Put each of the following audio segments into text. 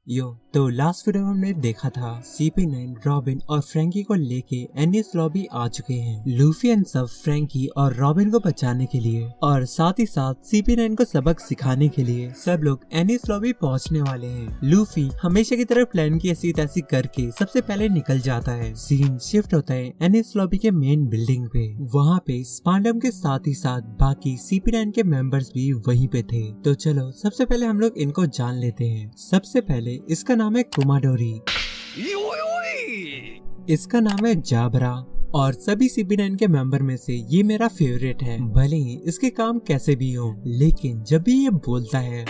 यो तो last video में हमने देखा था CP9 रॉबिन और फ्रैंकी को लेके एनिस लॉबी आ चुके हैं। लूफी एंड सब फ्रैंकी और रॉबिन को बचाने के लिए और साथ ही साथ CP9 को सबक सिखाने के लिए सब लोग एनिस लॉबी पहुंचने वाले हैं। लूफी हमेशा की तरह प्लान की ऐसी तैसी करके सबसे पहले निकल जाता है। सीन शिफ्ट होता है एनिस लॉबी के मेन बिल्डिंग पे। वहाँ पे स्पांडम के साथ ही साथ बाकी CP9 के मेंबर्स भी वहीं पे थे। तो चलो सबसे पहले हम लोग इनको जान लेते हैं। सबसे पहले इसका नाम है कुमाडोरी, इसका नाम है जाबरा और सभी CP9 के मेंबर में से ये मेरा फेवरेट है। भले ही इसके काम कैसे भी हो, लेकिन जब भी ये बोलता है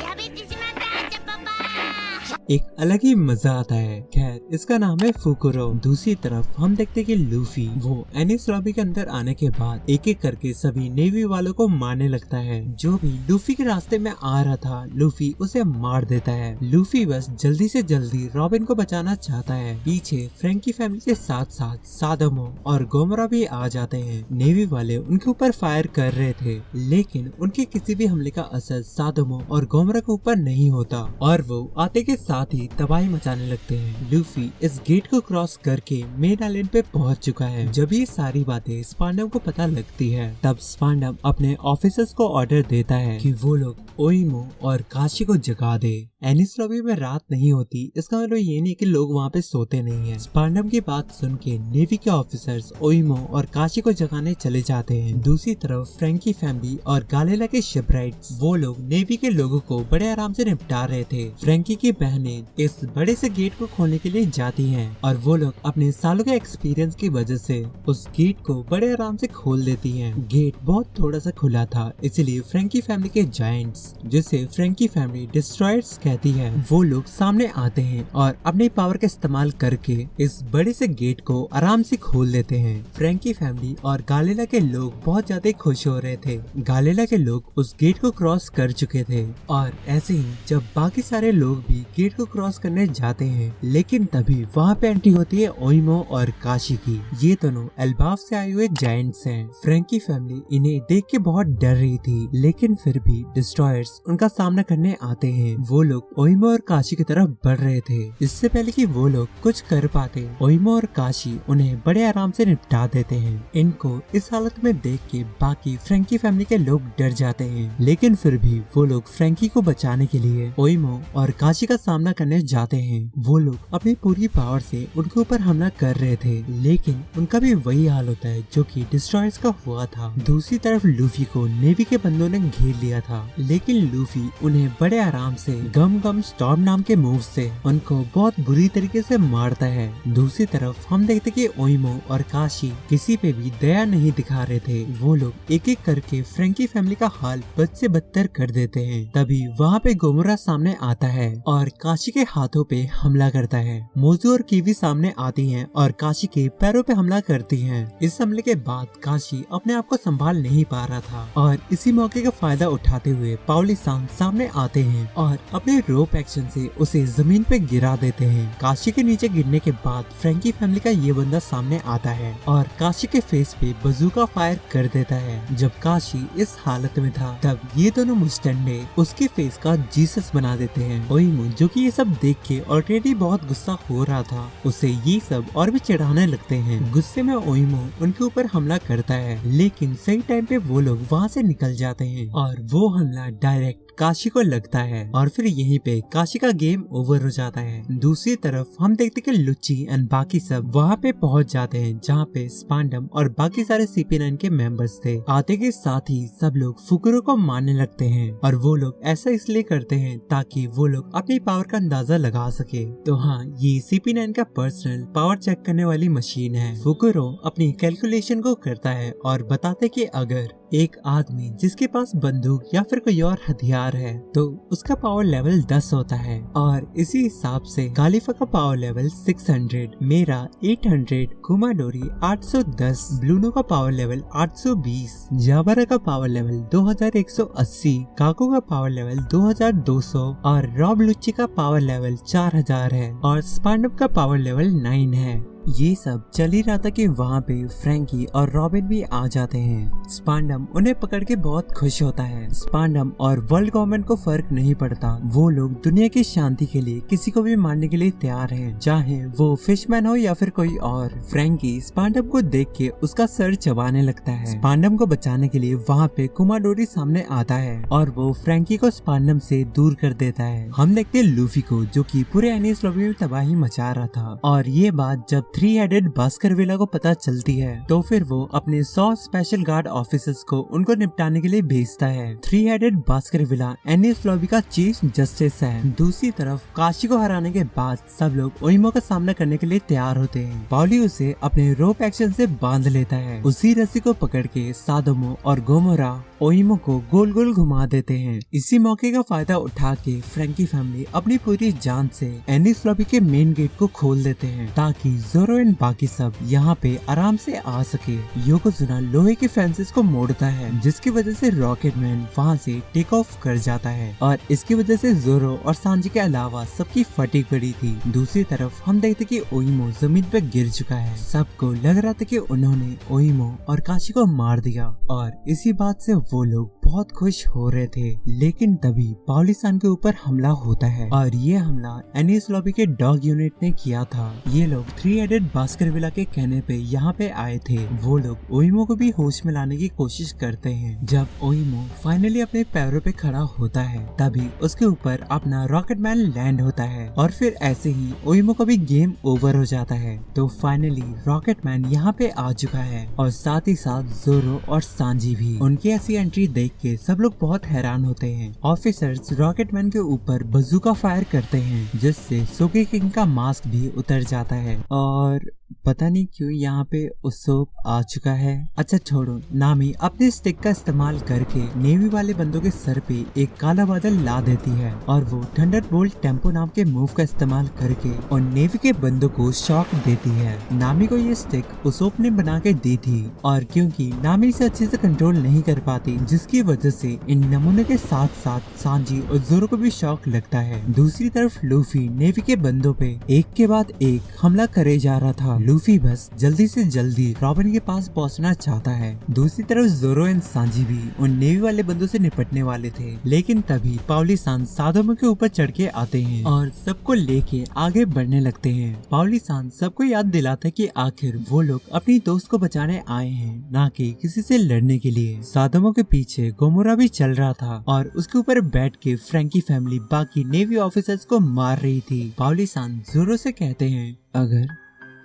एक अलग ही मजा आता है। खैर इसका नाम है फुकुरो। दूसरी तरफ हम देखते कि लूफी वो एनिस लॉबी के अंदर आने के बाद एक एक करके सभी नेवी वालों को मारने लगता है। जो भी लूफी के रास्ते में आ रहा था लूफी उसे मार देता है। लूफी बस जल्दी से जल्दी रॉबिन को बचाना चाहता है। पीछे फ्रैंकी फैमिली के साथ साथ सादमो और गोमरा भी आ जाते हैं। नेवी वाले उनके ऊपर फायर कर रहे थे, लेकिन उनके किसी भी हमले का असर सादमो और गोमरा के ऊपर नहीं होता और वो आते के साथ ही तबाही मचाने लगते हैं। लूफी इस गेट को क्रॉस करके मेन आइलैंड पे पहुंच चुका है। जब ये सारी बातें स्पांडम को पता लगती है तब स्पांडम अपने ऑफिसर्स को ऑर्डर देता है कि वो लोग ओइमो और काशी को जगा दे। एनिस लॉबी में रात नहीं होती, इसका मतलब ये नहीं कि लोग वहाँ पे सोते नहीं हैं। स्पांडम की बात सुन के नेवी के ऑफिसर्स ओइमो और काशी को जगाने चले जाते हैं। दूसरी तरफ फ्रैंकी फैमिली और गालेला के शिपराइट्स वो लोग नेवी के लोगों को बड़े आराम से निपटा रहे थे। फ्रैंकी की बहनें इस बड़े से गेट को खोलने के लिए जाती हैं और वो लोग अपने सालों के एक्सपीरियंस की वजह से उस गेट को बड़े आराम से खोल देती हैं। गेट बहुत थोड़ा सा खुला था, इसलिए फ्रैंकी फैमिली के जायंट्स, जिसे फ्रैंकी फैमिली डिस्ट्रॉयर्स कहती है, वो लोग सामने आते हैं और अपनी पावर का इस्तेमाल करके इस बड़े से गेट को आराम से खोल देते हैं। फ्रैंकी फैमिली और गालेला के लोग बहुत ज्यादा खुश हो रहे थे। गालेला के लोग उस गेट को क्रॉस कर चुके थे और ऐसे ही जब बाकी सारे लोग भी गेट को क्रॉस करने जाते हैं, लेकिन तभी वहाँ पे एंट्री होती है ओइमो और काशी की। ये दोनों एल्बाफ से आए हुए जायंट्स हैं। फ्रैंकी फैमिली इन्हें देख के बहुत डर रही थी, लेकिन फिर भी डिस्ट्रॉयर्स उनका सामना करने आते हैं। वो लोग ओइमो और काशी की तरफ बढ़ रहे थे। इससे पहले कि वो लोग कुछ कर पाते ओइमो और काशी उन्हें बड़े आराम से निपटा देते हैं। इनको इस हालत में देख के बाकी फ्रैंकी फैमिली के लोग डर जाते हैं, लेकिन फिर भी वो लोग फ्रैंकी को बचाने के लिए ओइमो और काशी का सामना करने जाते हैं। वो लोग अपनी पूरी पावर से उनके ऊपर हमला कर रहे थे, लेकिन उनका भी वही हाल होता है जो कि डिस्ट्रॉयर्स का हुआ था। दूसरी तरफ लूफी को नेवी के बंदों ने घेर लिया था, लेकिन लूफी उन्हें बड़े आराम से गम गम स्टॉर्म नाम के मूव से उनको बहुत बुरी तरीके से मारता है। दूसरी तरफ हम देखते कि ओइमो और काशी किसी पे भी दया नहीं दिखा रहे थे। वो लोग एक एक करके फ्रैंकी फैमिली का हाल बद से बदतर कर देते हैं। तभी वहाँ पे गोमरा सामने आता है और काशी के हाथों पे हमला करता है। मोजू और कीवी सामने आती हैं और काशी के पैरों पे हमला करती हैं। इस हमले के बाद काशी अपने आप को संभाल नहीं पा रहा था और इसी मौके का फायदा उठाते हुए पाउली सांग सामने आते हैं और अपने रोप एक्शन से उसे जमीन पे गिरा देते हैं। काशी के नीचे गिरने के बाद फ्रैंकी फैमिली का ये बंदा सामने आता है और काशी के फेस पे बजूका फायर कर देता है। जब काशी इस हालत में था तब ये दोनों मुस्टंडे उसके फेस का जीसस बना देते हैं। ओइमो जो कि ये सब देख के ऑलरेडी बहुत गुस्सा हो रहा था, उसे ये सब और भी चिढ़ाने लगते हैं। गुस्से में ओइमो उनके ऊपर हमला करता है, लेकिन सही टाइम पे वो लोग वहाँ से निकल जाते हैं और वो हमला डायरेक्ट काशी को लगता है और फिर यहीं पे काशी का गेम ओवर हो जाता है। दूसरी तरफ हम देखते कि लुच्ची एंड बाकी सब वहाँ पे पहुँच जाते हैं, जहाँ पे स्पांडम और बाकी सारे CP9 के मेंबर्स थे। आते के साथ ही सब लोग फुकुरो को मारने लगते हैं और वो लोग ऐसा इसलिए करते हैं ताकि वो लोग अपनी पावर का अंदाजा लगा सके। तो हाँ, ये CP9 का पर्सनल पावर चेक करने वाली मशीन है। फुकुरो अपनी कैलकुलेशन को करता है और बताते कि अगर एक आदमी जिसके पास बंदूक या फिर कोई और हथियार है तो उसका पावर लेवल 10 होता है और इसी हिसाब से गालिफा का पावर लेवल 600, मेरा 800, कुमाडोरी 810, ब्लूनो का पावर लेवल 820, जाबारा का पावर लेवल 2180, काको का पावर लेवल 2200 और रॉब लुच्ची का पावर लेवल 4000 है और स्पांडम का पावर लेवल 9 है। ये सब चल ही रहा था कि वहाँ पे फ्रैंकी और रॉबिन भी आ जाते हैं। स्पांडम उन्हें पकड़ के बहुत खुश होता है। स्पांडम और वर्ल्ड गवर्नमेंट को फर्क नहीं पड़ता, वो लोग दुनिया की शांति के लिए किसी को भी मारने के लिए तैयार हैं, चाहे वो फिशमैन हो या फिर कोई और। फ्रैंकी स्पांडम को देख के उसका सर चबाने लगता है। स्पांडम को बचाने के लिए वहाँ पे कुमाडोरी सामने आता है और वो फ्रैंकी को स्पांडम से दूर कर देता है। हम देखते हैं लूफी को, जो कि पूरे एनिस लॉबी में तबाही मचा रहा था, और ये बात जब 3 हेडेड बास्करविला को पता चलती है तो फिर वो अपने 100 स्पेशल गार्ड ऑफिसर्स को उनको निपटाने के लिए भेजता है। 3 हेडेड बास्करविला एनिस लॉबी का चीफ जस्टिस है। दूसरी तरफ काशी को हराने के बाद सब लोग ओइमो का सामना करने के लिए तैयार होते हैं। पाउली उसे अपने रोप एक्शन से बांध लेता है। उसी रस्सी को पकड़ के सादोमो और गोमोरा ओइमो को गोल गोल घुमा देते हैं। इसी मौके का फायदा उठा के फ्रैंकी फैमिली अपनी पूरी जान से एनिस लॉबी के मेन गेट को खोल देते हैं ताकि जोरो एंड बाकी सब यहाँ पे आराम से आ सके। योकोजुना लोहे के फेंसेस को मोड़ता है, जिसकी वजह से रॉकेटमैन वहाँ से टेक ऑफ कर जाता है और इसकी वजह से जोरो और सांजी के अलावा सबकी फटी पड़ी थी। दूसरी तरफ हम देखते कि ओइमो जमीन पे गिर चुका है। सबको लग रहा था कि उन्होंने ओइमो और काशी को मार दिया और इसी बात से वो लोग बहुत खुश हो रहे थे। लेकिन तभी पाउली-सान के ऊपर हमला होता है और ये हमला एनिस लॉबी के डॉग यूनिट ने किया था। ये लोग 3 हेडेड बास्करविला के कहने पे यहाँ पे आए थे। वो लोग ओइमो को भी होश में लाने की कोशिश करते हैं। जब ओइमो फाइनली अपने पैरों पे खड़ा होता है तभी उसके ऊपर अपना रॉकेटमैन लैंड होता है और फिर ऐसे ही ओइमो का भी गेम ओवर हो जाता है। तो फाइनली रॉकेटमैन यहाँ पे आ चुका है और साथ ही साथ जोरो और सांजी भी। उनकी ऐसी एंट्री देख के सब लोग बहुत हैरान होते हैं। ऑफिसर्स रॉकेटमैन के ऊपर बजूका फायर करते हैं, जिससे सोगे किंग का मास्क भी उतर जाता है और पता नहीं क्यों यहाँ पे उसोप आ चुका है। अच्छा छोड़ो, नामी अपने स्टिक का इस्तेमाल करके नेवी वाले बंदों के सर पे एक काला बादल ला देती है और वो थंडरबोल्ट टेम्पो नाम के मूव का इस्तेमाल करके और नेवी के बंदों को शॉक देती है। नामी को ये स्टिक उसोप ने बना के दी थी और क्योंकि नामी इसे अच्छे से कंट्रोल नहीं कर पाती, जिसकी वजह से इन नमूने के साथ साथ सांजी और जोरो को भी शॉक लगता है। दूसरी तरफ लूफी नेवी के बंदों पे एक के बाद एक हमला करे जा रहा था। लूफी बस जल्दी से जल्दी रॉबिन के पास पहुंचना चाहता है। दूसरी तरफ जोरो एंड सांजी भी उन नेवी वाले बंदों से निपटने वाले थे, लेकिन तभी पाउली-सान सादोमो के ऊपर चढ़ के आते हैं और सबको लेके आगे बढ़ने लगते हैं। पाउली-सान सबको याद दिलाता है कि आखिर वो लोग अपनी दोस्त को बचाने आए हैं, ना कि किसी से लड़ने के लिए। सादोमो के पीछे गोमोरा भी चल रहा था और उसके ऊपर बैठ के फ्रैंकी फैमिली बाकी नेवी ऑफिसर्स को मार रही थी। पाउली-सान जोरो से कहते हैं, अगर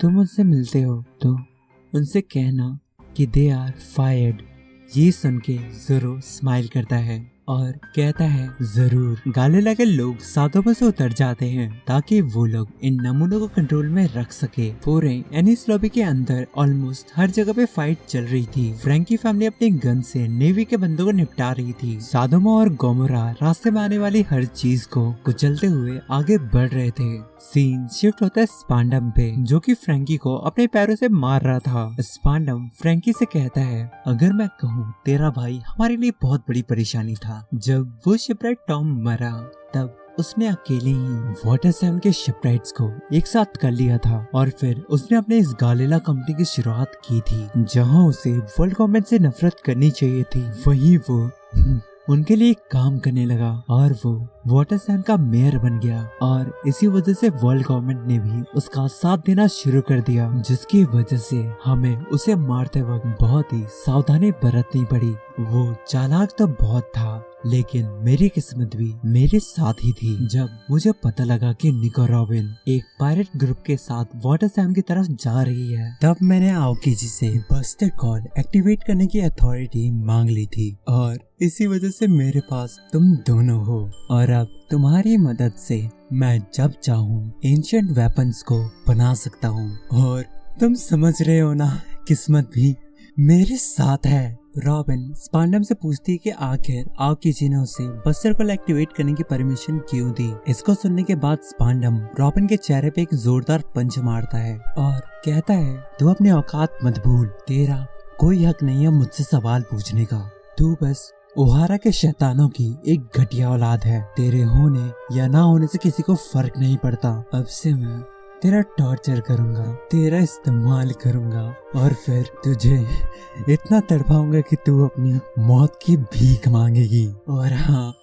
तुम उनसे मिलते हो तो उनसे कहना कि दे आर फायर्ड। ये सुन के जोरो स्माइल करता है और कहता है जरूर। गालिला के लोग सादोमो से उतर जाते हैं ताकि वो लोग इन नमूनों को कंट्रोल में रख सके। पूरे एनिस लॉबी के अंदर ऑलमोस्ट हर जगह पे फाइट चल रही थी। फ्रैंकी फैमिली अपने गन से नेवी के बंदों को निपटा रही थी। सादोमो और गोमोरा रास्ते में आने वाली हर चीज को कुचलते हुए आगे बढ़ रहे थे। सीन शिफ्ट होता है स्पांडम पे, जो कि फ्रैंकी को अपने पैरों से मार रहा था। स्पांडम फ्रैंकी से कहता है, अगर मैं कहूँ तेरा भाई हमारे लिए बहुत बड़ी परेशानी था। जब वो शिपराइट टॉम मरा तब उसने अकेले ही वाटर 7 के शिपराइट्स को एक साथ कर लिया था और फिर उसने अपने इस गालिला कंपनी की शुरुआत की थी, जहां उसे वर्ल्ड गवर्नमेंट से नफरत करनी चाहिए थी। वही वो उनके लिए काम करने लगा और वो वाटर 7 का मेयर बन गया और इसी वजह से वर्ल्ड गवर्नमेंट ने भी उसका साथ देना शुरू कर दिया, जिसकी वजह से हमें उसे मारते वक्त बहुत ही सावधानी बरतनी पड़ी। वो चालाक तो बहुत था, लेकिन मेरी किस्मत भी मेरे साथ ही थी। जब मुझे पता लगा कि निको रॉबिन एक पायरेट ग्रुप के साथ वाटर 7 की तरफ जा रही है, तब मैंने आओकी से बस्टर कॉल एक्टिवेट करने की अथॉरिटी मांग ली थी और इसी वजह से मेरे पास तुम दोनों हो और अब तुम्हारी मदद से मैं जब चाहूँ एंशिएंट वेपन्स को बना सकता हूँ। और तुम समझ रहे हो ना, किस्मत भी मेरे साथ है। रॉबिन स्पांडम से पूछती है कि आखिर आओकी ने उसे बस्टर को एक्टिवेट करने की परमिशन क्यों दी। इसको सुनने के बाद स्पांडम रॉबिन के चेहरे पे एक जोरदार पंच मारता है और कहता है, तू अपने औकात मत भूल, तेरा कोई हक नहीं है मुझसे सवाल पूछने का। तू बस ओहारा के शैतानों की एक घटिया औलाद है। तेरे होने या ना होने से किसी को फर्क नहीं पड़ता। अब से मैं तेरा टॉर्चर करूंगा, तेरा इस्तेमाल करूंगा और फिर तुझे इतना तड़पाऊंगा कि तू अपनी मौत की भीख मांगेगी। और हाँ,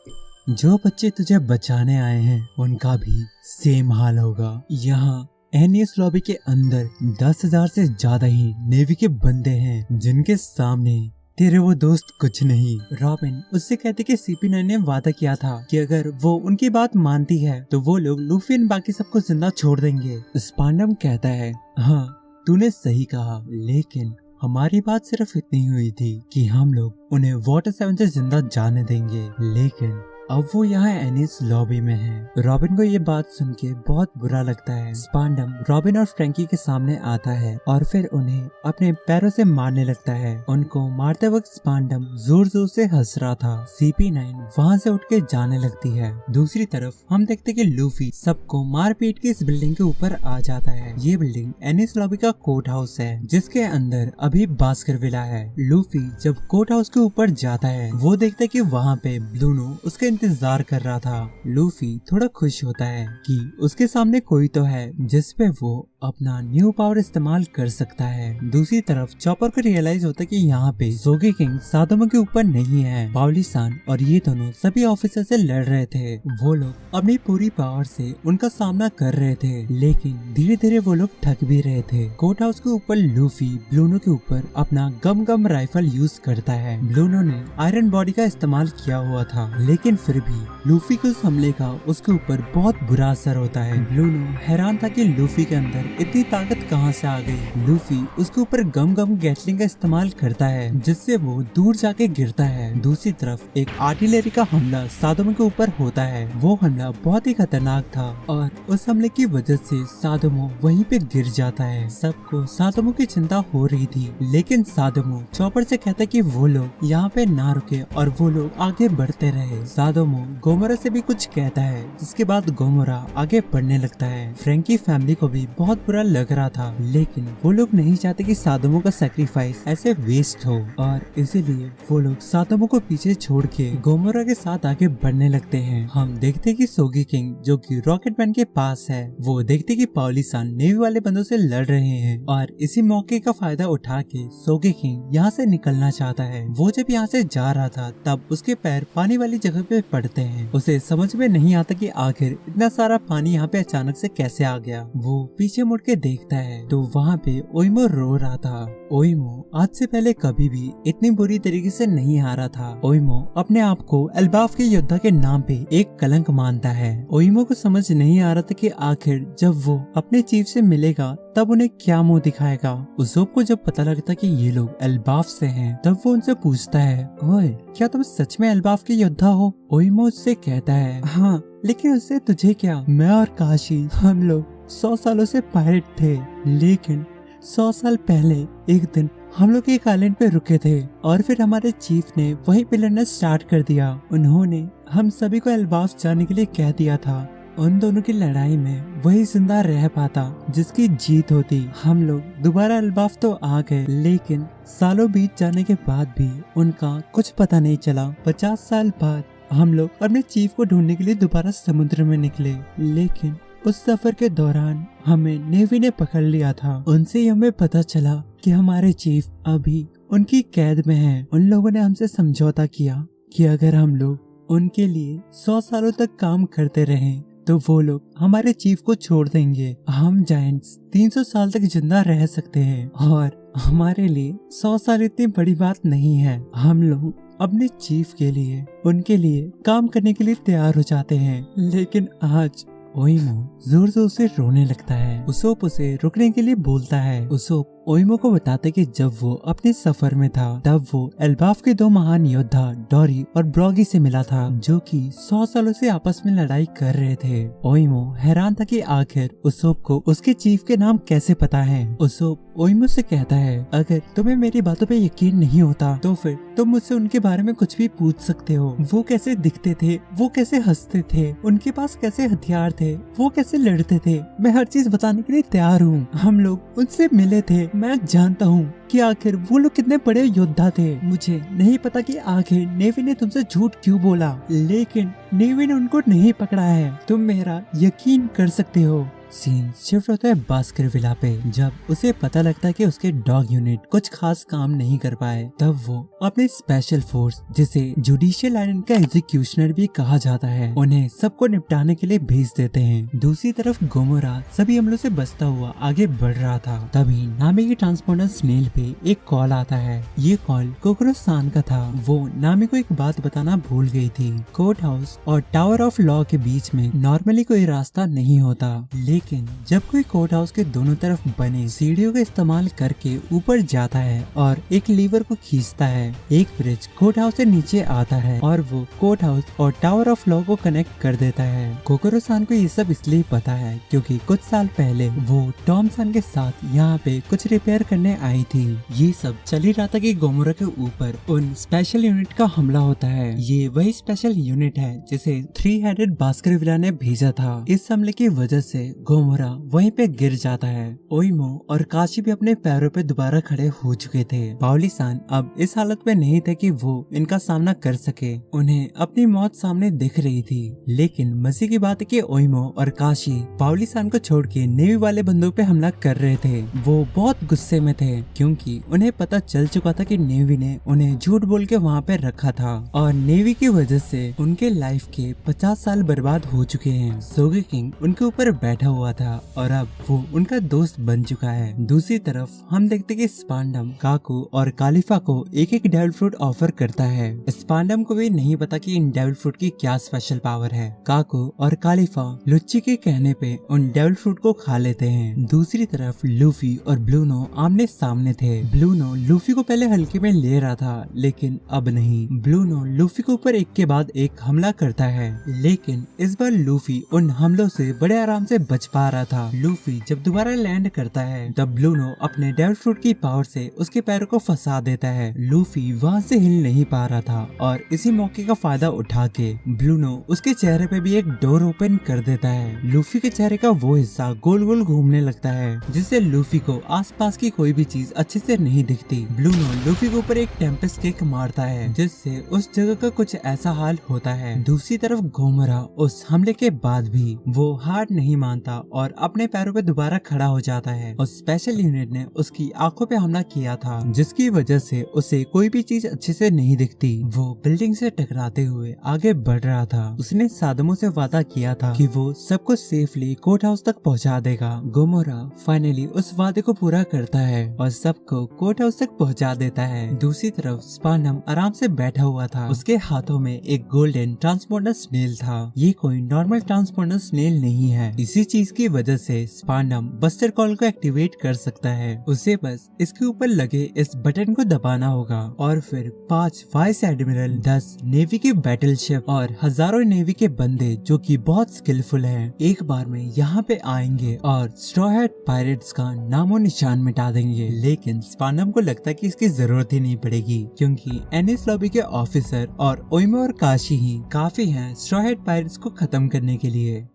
जो बच्चे तुझे बचाने आए हैं उनका भी सेम हाल होगा। यहाँ एनियस लॉबी के अंदर 10,000 से ज्यादा ही नेवी के बंदे हैं जिनके सामने तेरे वो दोस्त कुछ नहीं। रॉबिन उससे कहते कि CP9 ने वादा किया था कि अगर वो उनकी बात मानती है तो वो लोग लूफी और बाकी सबको जिंदा छोड़ देंगे। स्पांडम कहता है, हाँ तूने सही कहा, लेकिन हमारी बात सिर्फ इतनी हुई थी कि हम लोग उन्हें वाटर 7 से जिंदा जाने देंगे, लेकिन अब वो यहाँ एनिस लॉबी में है। रॉबिन को ये बात सुन के बहुत बुरा लगता है। स्पांडम रॉबिन और फ्रैंकी के सामने आता है और फिर उन्हें अपने पैरों से मारने लगता है। उनको मारते वक्त स्पांडम जोर जोर से हंस रहा था। CP9 वहाँ से उठ के जाने लगती है। दूसरी तरफ हम देखते कि लूफी सबको मार पीट के इस बिल्डिंग के ऊपर आ जाता है। ये बिल्डिंग एनिस लॉबी का कोर्ट हाउस है जिसके अंदर अभी बास्करविला है। लूफी जब कोर्ट हाउस के ऊपर जाता है वो देखता है कि वहाँ पे ब्लूनो उसके इंतजार कर रहा था। लूफी थोड़ा खुश होता है कि उसके सामने कोई तो है जिसपे वो अपना न्यू पावर इस्तेमाल कर सकता है। दूसरी तरफ चॉपर को रियलाइज होता है कि यहाँ पे सोगी किंग सादोमो के ऊपर नहीं है। पाओली-सान और ये दोनों सभी ऑफिसर से लड़ रहे थे। वो लोग अपनी पूरी पावर से उनका सामना कर रहे थे, लेकिन धीरे धीरे वो लोग थक भी रहे थे। कोर्ट हाउस के ऊपर लूफी ब्लूनो के ऊपर अपना गम राइफल यूज करता है। ब्लूनो ने आयरन बॉडी का इस्तेमाल किया हुआ था, लेकिन फिर भी लूफी के उस हमले का उसके ऊपर बहुत बुरा असर होता है। ब्लूनो हैरान था कि लूफी के अंदर इतनी ताकत कहां से आ गई। लूफी उसके ऊपर गम गैटलिंग का इस्तेमाल करता है जिससे वो दूर जाके गिरता है। दूसरी तरफ एक आर्टिलरी का हमला सादोमो के ऊपर होता है। वो हमला बहुत ही खतरनाक था और उस हमले की वजह से सादोमो वहीं पे गिर जाता है। सबको सादोमो की चिंता हो रही थी, लेकिन सादोमो चॉपर से कहता कि वो लोग यहाँ पे ना रुके और वो लोग आगे बढ़ते रहे। सादोमो गोमोरा से भी कुछ कहता है, जिसके बाद गोमोरा आगे बढ़ने लगता है। फ्रैंकी फैमिली को भी बहुत बुरा लग रहा था, लेकिन वो लोग नहीं चाहते कि सादोमो का सैक्रिफाइस ऐसे वेस्ट हो और इसीलिए वो लोग सादोमो को पीछे छोड़ के गोमोरा के साथ आगे बढ़ने लगते हैं। हम देखते कि सोगी किंग जो कि रॉकेटमैन के पास है, वो देखते कि पाओली-सान नेवी वाले बंदों से लड़ रहे हैं और इसी मौके का फायदा उठा के सोगी किंग यहाँ से निकलना चाहता है। वो जब यहाँ से जा रहा था तब उसके पैर पानी वाली जगह पे पड़ते हैं। उसे समझ में नहीं आता कि आखिर इतना सारा पानी यहाँ पे अचानक से कैसे आ गया। वो पीछे मुड़ के देखता है तो वहाँ पे ओइमो रो रहा था। ओइमो आज से पहले कभी भी इतनी बुरी तरीके से नहीं हारा था। ओइमो अपने आप को एल्बाफ के योद्धा के नाम पे एक कलंक मानता है। ओइमो को समझ नहीं आ रहा था कि आखिर जब वो अपने चीफ से मिलेगा तब उन्हें क्या मुंह दिखाएगा। उज़ोब को जब पता लगता कि ये लोग एल्बाफ से हैं, तब वो उनसे पूछता है, ओए क्या तुम सच में एल्बाफ के योद्धा हो? ओइमो उससे कहता है, हाँ, लेकिन उससे तुझे क्या? मैं और काशी हम लोग 100 सालों से पायरेट थे, लेकिन 100 साल पहले एक दिन हम लोग एक आइलैंड पे रुके थे और फिर हमारे चीफ ने वहीं पे लड़ना स्टार्ट कर दिया। उन्होंने हम सभी को एल्बाफ जाने के लिए कह दिया था। उन दोनों की लड़ाई में वही जिंदा रह पाता जिसकी जीत होती। हम लोग दोबारा एल्बाफ तो आ गए, लेकिन सालों बीत जाने के बाद भी उनका कुछ पता नहीं चला। 50 साल बाद हम लोग अपने चीफ को ढूंढने के लिए दोबारा समुद्र में निकले, लेकिन उस सफर के दौरान हमें नेवी ने पकड़ लिया था। उनसे ही हमें पता चला कि हमारे चीफ अभी उनकी कैद में हैं। उन लोगों ने हमसे समझौता किया कि अगर हम लोग उनके लिए 100 सालों तक काम करते रहें तो वो लोग हमारे चीफ को छोड़ देंगे। हम जायंट्स 300 साल तक जिंदा रह सकते हैं और हमारे लिए 100 साल इतनी बड़ी बात नहीं है। हम लोग अपने चीफ के लिए उनके लिए काम करने के लिए तैयार हो जाते हैं। लेकिन आज ओइमो जोर जोर से रोने लगता है। उसोप उसे रुकने के लिए बोलता है। उसोप ओइमो को बताते कि जब वो अपने सफर में था तब वो एल्बाफ के 2 महान योद्धा डोरी और ब्रॉगी से मिला था, जो कि 100 सालों से आपस में लड़ाई कर रहे थे। ओइमो हैरान था कि आखिर उसोप को उसके चीफ के नाम कैसे पता है। उसोप ओइमो से कहता है, अगर तुम्हें मेरी बातों पे यकीन नहीं होता तो फिर तुम मुझसे उनके बारे में कुछ भी पूछ सकते हो। वो कैसे दिखते थे, वो कैसे हंसते थे, उनके पास कैसे हथियार थे, वो कैसे लड़ते थे, मैं हर चीज बताने के लिए तैयार हूँ। हम लोग उनसे मिले थे, मैं जानता हूँ कि आखिर वो लोग कितने बड़े योद्धा थे। मुझे नहीं पता कि आखिर नेवी ने तुमसे झूठ क्यों बोला, लेकिन नेवी ने उनको नहीं पकड़ा है, तुम मेरा यकीन कर सकते हो। सीन शिफ्ट होता है बास्करविला पे। जब उसे पता लगता है कि उसके डॉग यूनिट कुछ खास काम नहीं कर पाए, तब वो अपने स्पेशल फोर्स, जिसे जुडिशियल आइलैंड का एग्जीक्यूशनर भी कहा जाता है, उन्हें सबको निपटाने के लिए भेज देते हैं। दूसरी तरफ गोमोरा सभी हमलों से बचता हुआ आगे बढ़ रहा था। तभी नामी की ट्रांसपोर्टर स्नेल पे एक कॉल आता है। ये कॉल कोकरो-सान का था। वो नामी को एक बात बताना भूल गई थी। कोर्ट हाउस और टावर ऑफ लॉ के बीच में नॉर्मली कोई रास्ता नहीं होता, लेकिन जब कोई कोर्ट हाउस के दोनों तरफ बने सीढ़ियों का इस्तेमाल करके ऊपर जाता है और एक लीवर को खींचता है, एक ब्रिज कोर्ट हाउस से नीचे आता है और वो कोर्ट हाउस और टावर ऑफ लॉ को कनेक्ट कर देता है। कोकोरो-सान को ये सब इसलिए पता है क्योंकि कुछ साल पहले वो टॉम-सान के साथ यहाँ पे कुछ रिपेयर करने आई थी। ये सब चल ही रहा था कि गोमोरा के ऊपर उन स्पेशल यूनिट का हमला होता है। ये वही स्पेशल यूनिट है जिसे 3-हेडेड बास्करविला ने भेजा था। इस हमले की वजह से गोमोरा वहीं पे गिर जाता है। ओइमो और काशी भी अपने पैरों पे दोबारा खड़े हो चुके थे। पाओली-सान अब इस हालत में नहीं थे कि वो इनका सामना कर सके। उन्हें अपनी मौत सामने दिख रही थी, लेकिन मजे की बात है कि ओइमो और काशी पाओली-सान को छोड़ के नेवी वाले बंदों पे हमला कर रहे थे। वो बहुत गुस्से में थे क्योंकि उन्हें पता चल चुका था कि नेवी ने उन्हें झूठ बोल के वहाँ पे रखा था और नेवी की वजह से उनके लाइफ के 50 साल बर्बाद हो चुके हैं। सोगे किंग उनके ऊपर बैठा हुआ था और अब वो उनका दोस्त बन चुका है। दूसरी तरफ हम देखते कि स्पांडम काकू और कालिफा को एक एक डेविल फ्रूट ऑफर करता है। स्पांडम को भी नहीं पता कि इन डेविल फ्रूट की क्या स्पेशल पावर है। काकू और कालिफा लुच्ची के कहने पे उन डेविल फ्रूट को खा लेते हैं। दूसरी तरफ लूफी और ब्लूनो आमने सामने थे। ब्लूनो लूफी को पहले हल्के में ले रहा था, लेकिन अब नहीं। ब्लूनो लूफी के ऊपर एक के बाद एक हमला करता है, लेकिन इस बार लूफी उन हमलों से बड़े आराम से बच पा रहा था। लूफी जब दोबारा लैंड करता है तब ब्लूनो अपने डेविल फ्रूट की पावर से उसके पैरों को फंसा देता है। लूफी वहाँ से हिल नहीं पा रहा था और इसी मौके का फायदा उठा के ब्लूनो उसके चेहरे पे भी एक डोर ओपन कर देता है। लूफी के चेहरे का वो हिस्सा गोल गोल घूमने लगता है, जिससे लूफी को आसपास की कोई भी चीज अच्छे से नहीं दिखती। ब्लूनो लूफी के ऊपर एक टेम्पेस्ट किक मारता है, जिससे उस जगह का कुछ ऐसा हाल होता है। दूसरी तरफ गोमोरा उस हमले के बाद भी वो हार नहीं मानता और अपने पैरों पे दोबारा खड़ा हो जाता है। उस स्पेशल यूनिट ने उसकी आंखों पे हमला किया था, जिसकी वजह से उसे कोई भी चीज अच्छे से नहीं दिखती। वो बिल्डिंग से टकराते हुए आगे बढ़ रहा था। उसने सादमों से वादा किया था कि वो सबको सेफली कोर्ट हाउस तक पहुंचा देगा। गोमोरा फाइनली उस वादे को पूरा करता है और सबको कोर्ट हाउस तक पहुंचा देता है। दूसरी तरफ स्पांडम आराम से बैठा हुआ था। उसके हाथों में एक गोल्डन ट्रांसपोर्टर स्नेल था। ये कोई नॉर्मल ट्रांसपोर्टर स्नेल नहीं है। इसी चीज की वजह से स्पांडम बस्टर कॉल को एक्टिवेट कर सकता है। उसे बस इसके ऊपर लगे इस बटन को दबाना होगा और फिर 5 वाइस एडमिरल, 10 नेवी के बैटलशिप और हजारों नेवी के बंदे जो कि बहुत स्किलफुल हैं, एक बार में यहाँ पे आएंगे और स्ट्रॉ हैट पायरेट्स का नामो निशान मिटा देंगे। लेकिन स्पांडम को लगता है कि इसकी जरूरत ही नहीं पड़ेगी, क्योंकि एनिस लॉबी के ऑफिसर और ओइमो और काशी ही काफी हैं स्ट्रॉ हैट पायरेट्स को खत्म करने के लिए।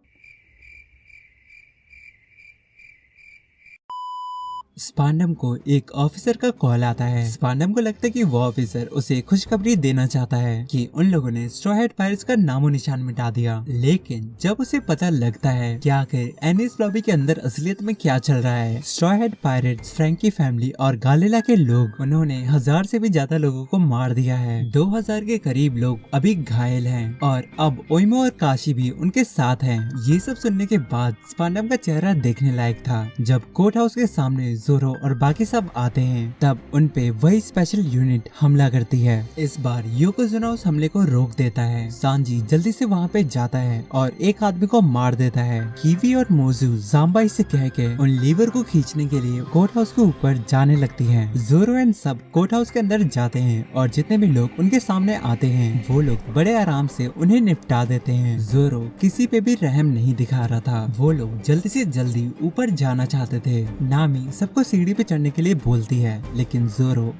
स्पांडम को एक ऑफिसर का कॉल आता है। स्पांडम को लगता है कि वो ऑफिसर उसे खुशखबरी देना चाहता है कि उन लोगों ने स्ट्रॉ हैट पायरेट्स का नामो निशान मिटा दिया। लेकिन जब उसे पता लगता है कि आखिर एनिस लॉबी के अंदर असलियत में क्या चल रहा है, straw hat pirates, Franky family और गालेला के लोग, उन्होंने 1000 से भी ज्यादा लोगों को मार दिया है। 2000 के करीब लोग अभी घायल हैं और अब ओइमो और काशी भी उनके साथ हैं। ये सब सुनने के बाद स्पांडम का चेहरा देखने लायक था। जब कोर्ट हाउस के सामने जोरो और बाकी सब आते हैं, तब उन पे वही स्पेशल यूनिट हमला करती है। इस बार योकोजुना उस हमले को रोक देता है। सांजी जल्दी से वहाँ पे जाता है और एक आदमी को मार देता है। कीवी और मोजू जाम्बाई से कह के उन लीवर को खींचने के लिए कोर्ट हाउस के ऊपर जाने लगती है। जोरो एंड सब कोर्ट हाउस के अंदर जाते हैं और जितने भी लोग उनके सामने आते हैं, वो लोग बड़े आराम से उन्हें निपटा देते हैं। जोरो किसी पे भी रहम नहीं दिखा रहा था। वो लोग जल्दी से जल्दी ऊपर जाना चाहते थे। नामी सबको सीढ़ी पे चढ़ने के लिए बोलती है, लेकिन जोरो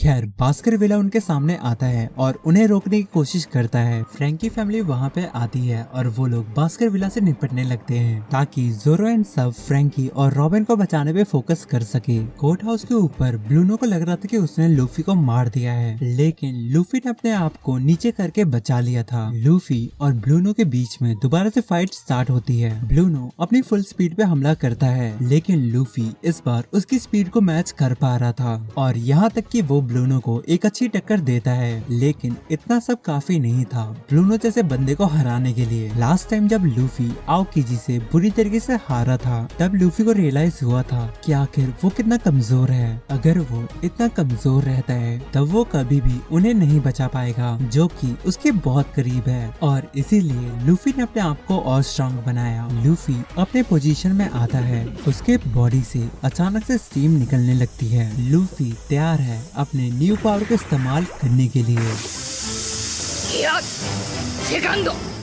खैर बास्करविला उनके सामने आता है और उन्हें रोकने की कोशिश करता है। फ्रैंकी फैमिली वहाँ पे आती है और वो लोग बास्करविला से निपटने लगते हैं ताकि जोरो एंड सब फ्रैंकी और रॉबिन को बचाने पे फोकस कर सके। कोर्ट हाउस के ऊपर ब्लूनो को लग रहा था कि उसने लूफी को मार दिया है, लेकिन लूफी ने अपने आप को नीचे करके बचा लिया था। लूफी और ब्लूनो के बीच में दोबारा से फाइट स्टार्ट होती है। ब्लूनो अपनी फुल स्पीड पे हमला करता है, लेकिन लूफी इस बार उसकी स्पीड को मैच कर पा रहा था और यहाँ तक कि वो ब्लूनो को एक अच्छी टक्कर देता है। लेकिन इतना सब काफी नहीं था ब्लूनो जैसे बंदे को हराने के लिए। लास्ट टाइम जब लूफी आओकिजी से बुरी तरीके से हारा था, तब लूफी को रियलाइज हुआ था कि आखिर वो कितना कमजोर है। अगर वो इतना कमजोर रहता है तब वो कभी भी उन्हें नहीं बचा पाएगा, जो कि उसके बहुत करीब है। और इसीलिए लूफी ने अपने आप को और स्ट्रॉन्ग बनाया। लूफी अपने पोजीशन में आता है, उसके बॉडी से अचानक से स्टीम निकलने लगती है। लूफी तैयार है अपने न्यू पावर का इस्तेमाल करने के लिए।いやセカンド